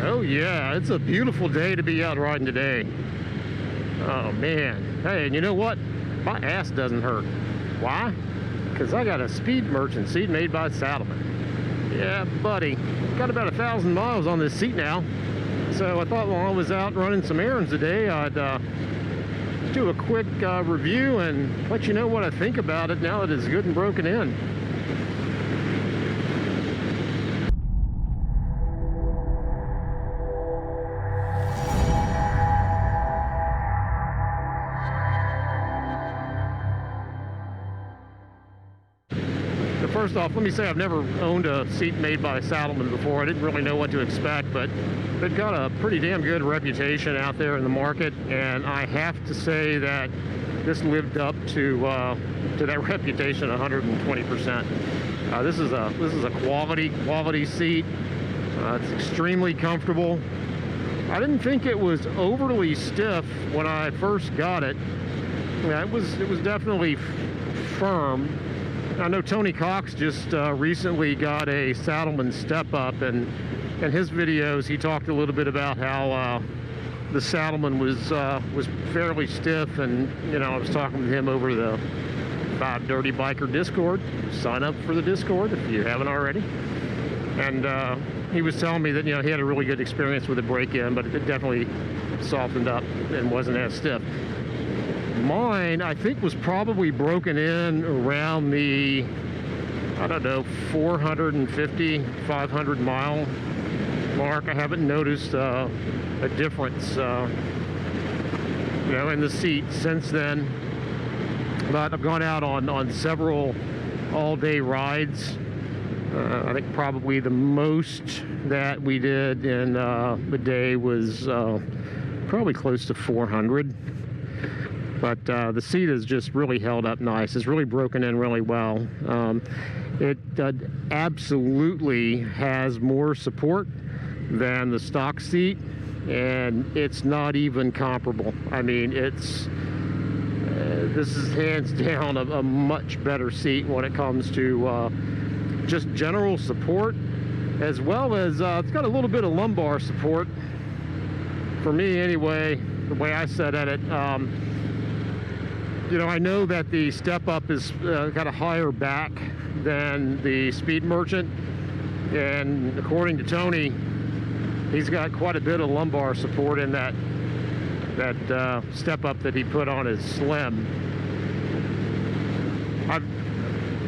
Oh yeah, it's a beautiful day to be out riding today. Oh man. Hey, and you know what? My ass doesn't hurt. Why? Because I got a Speed Merchant seat made by Saddlemen. Yeah, buddy. Got about 1,000 miles on this seat now. So I thought while I was out running some errands today, I'd do a quick review and let you know what I think about it now that it's good and broken in. First off, let me say I've never owned a seat made by Saddlemen before. I didn't really know what to expect, but they've got a pretty damn good reputation out there in the market, and I have to say that this lived up to that reputation 120%. This is a quality seat. It's extremely comfortable. I didn't think it was overly stiff when I first got it. Yeah, it was definitely firm. I know Tony Cox just recently got a Saddlemen step up, and in his videos he talked a little bit about how the Saddlemen was fairly stiff, and you know, I was talking with him over the Five Dirty Biker Discord. Sign up for the Discord if you haven't already. And he was telling me that, you know, he had a really good experience with the break-in, but it definitely softened up and wasn't as stiff. Mine, I think, was probably broken in around the, I don't know, 450, 500 mile mark. I haven't noticed a difference, you know, in the seat since then. But I've gone out on several all-day rides. I think probably the most that we did in a day was probably close to 400. But the seat has just really held up nice. It's really broken in really well. It absolutely has more support than the stock seat, and it's not even comparable. I mean, it's this is hands down a much better seat when it comes to just general support, as well as it's got a little bit of lumbar support for me anyway, the way I sat at it. You know, I know that the step up is got a higher back than the Speed Merchant, and according to Tony, he's got quite a bit of lumbar support in that step up that he put on his Slim.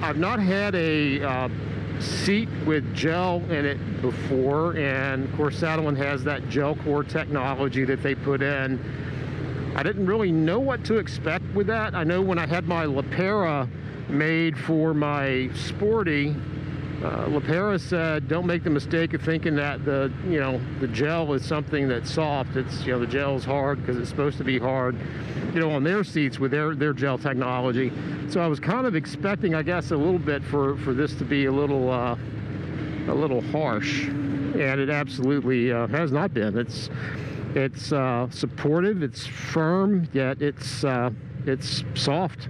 I've not had a seat with gel in it before, and of course Saddlemen has that gel core technology that they put in. I didn't really know what to expect with that. I know when I had my Lapera made for my Sporty, Lapera said, don't make the mistake of thinking that the gel is something that's soft. It's, you know, the gel is hard because it's supposed to be hard, you know, on their seats with their gel technology. So I was kind of expecting, I guess, a little bit for this to be a little harsh, and it absolutely has not been. It's supportive, it's firm, yet it's soft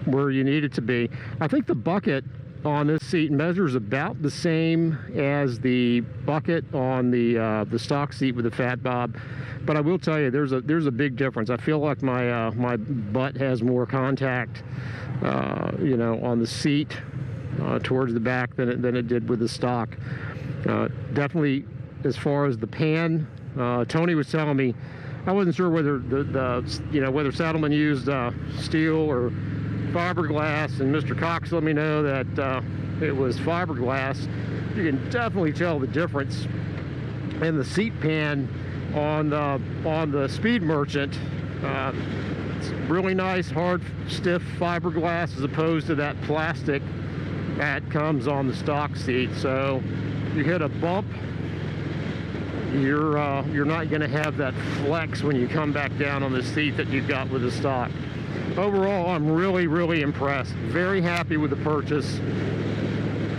where you need it to be. I think the bucket on this seat measures about the same as the bucket on the stock seat with the Fat Bob, but I will tell you there's a big difference. I feel like my my butt has more contact, you know, on the seat towards the back than it did with the stock. Definitely, as far as the pan. Tony was telling me, I wasn't sure whether whether Saddlemen used steel or fiberglass, and Mr. Cox let me know that it was fiberglass. You can definitely tell the difference in the seat pan on the Speed Merchant. It's really nice, hard, stiff fiberglass as opposed to that plastic that comes on the stock seat. So you hit a bump, you're not going to have that flex when you come back down on the seat that you've got with the stock. Overall, I'm really impressed. Very happy with the purchase.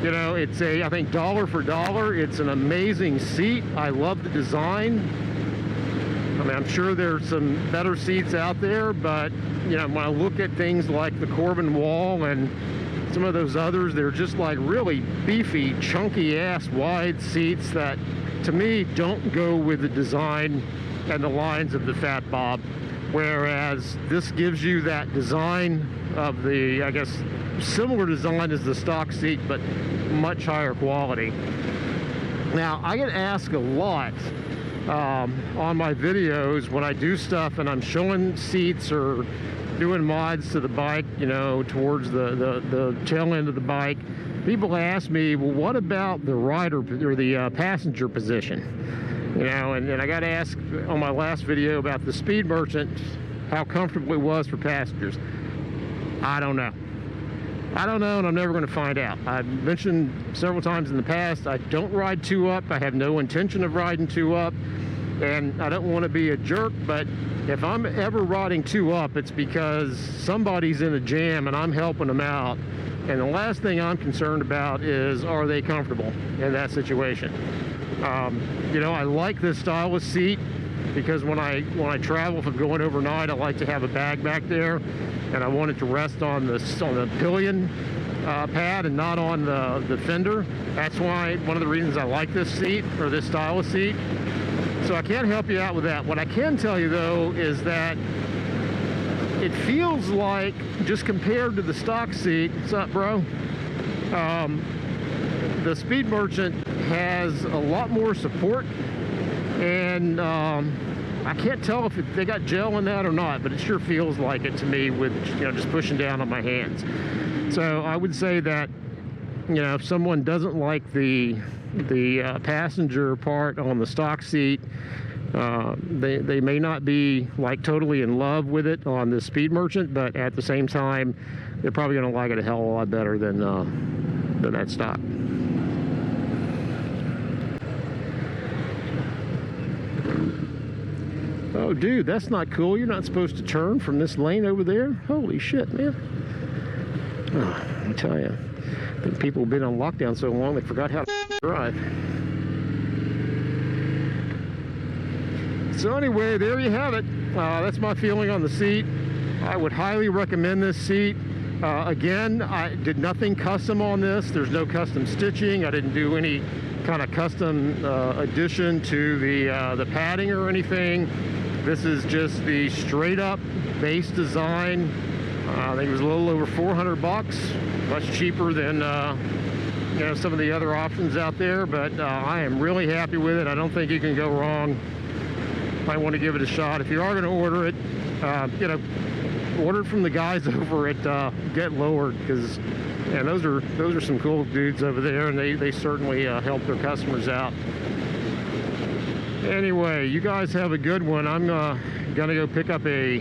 You know, it's I think dollar for dollar, it's an amazing seat. I love the design. I mean, I'm sure there's some better seats out there, but you know, when I look at things like the Corbin Wall and some of those others, they're just like really beefy, chunky ass wide seats that to me don't go with the design and the lines of the Fat Bob, whereas this gives you that design of the, I guess, similar design as the stock seat, but much higher quality. Now, I get asked a lot on my videos when I do stuff and I'm showing seats or doing mods to the bike, you know, towards the tail end of the bike. People ask me, well, what about the rider or the passenger position? You know, and I got asked on my last video about the Speed Merchant, how comfortable it was for passengers. I don't know. I don't know, and I'm never going to find out. I've mentioned several times in the past, I don't ride two up. I have no intention of riding two up, and I don't want to be a jerk, but if I'm ever riding two up, it's because somebody's in a jam and I'm helping them out. And the last thing I'm concerned about is, are they comfortable in that situation? You know, I like this style of seat because when I travel, if I'm going overnight, I like to have a bag back there, and I want it to rest on the pillion pad and not on the fender. That's why, one of the reasons I like this seat, or this style of seat. So I can't help you out with that. What I can tell you though is that it feels like, just compared to the stock seat, what's up, bro? The Speed Merchant has a lot more support, and I can't tell if they got gel in that or not, but it sure feels like it to me with, you know, just pushing down on my hands. So I would say that, you know, if someone doesn't like the passenger part on the stock seat, they may not be like totally in love with it on the Speed Merchant, but at the same time, they're probably going to like it a hell of a lot better than that stock. Oh, dude, that's not cool. You're not supposed to turn from this lane over there. Holy shit, man. Oh, I tell you, people have been on lockdown so long they forgot how to drive. So anyway, there you have it. That's my feeling on the seat. I would highly recommend this seat. Again, I did nothing custom on this. There's no custom stitching. I didn't do any kind of custom addition to the padding or anything. This is just the straight up base design. I think it was a little over 400 bucks, much cheaper than you know, some of the other options out there, but I am really happy with it. I don't think you can go wrong. Might want to give it a shot. If you are going to order it, you know, order it from the guys over at Get Lowered, because, and those are some cool dudes over there, and they certainly help their customers out. Anyway, you guys have a good one. I'm gonna go pick up a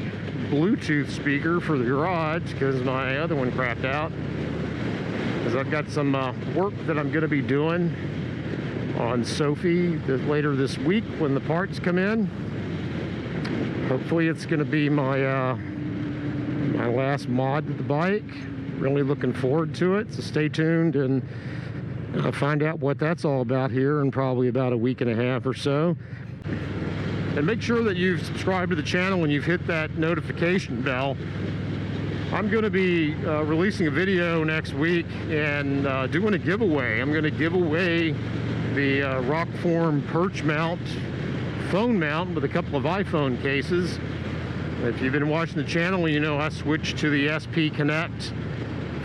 Bluetooth speaker for the garage because my other one crapped out. Because I've got some work that I'm gonna be doing on Sophie later this week when the parts come in. Hopefully it's gonna be my my last mod to the bike. Really looking forward to it, so stay tuned and I'll find out what that's all about here in probably about a week and a half or so. And make sure that you've subscribed to the channel and you've hit that notification bell. I'm going to be releasing a video next week and doing a giveaway. I'm going to give away the Rockform perch mount, phone mount with a couple of iPhone cases. If you've been watching the channel, you know I switched to the SP Connect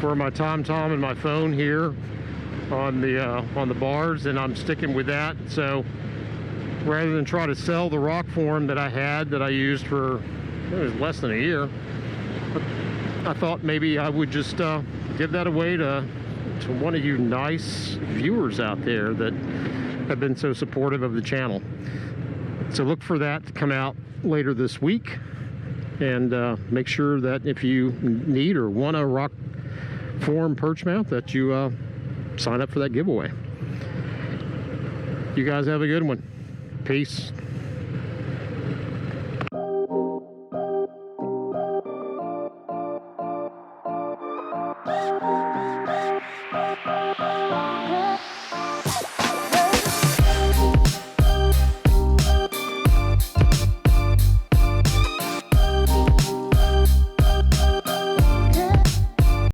for my TomTom and my phone here on the bars, and I'm sticking with that. So rather than try to sell the Rockform that I had, that I used for, it was less than a year, I thought maybe I would just give that away to one of you nice viewers out there that have been so supportive of the channel. So look for that to come out later this week, and make sure that if you need or want a Rockform perch mount, that you sign up for that giveaway. You guys have a good one. Peace.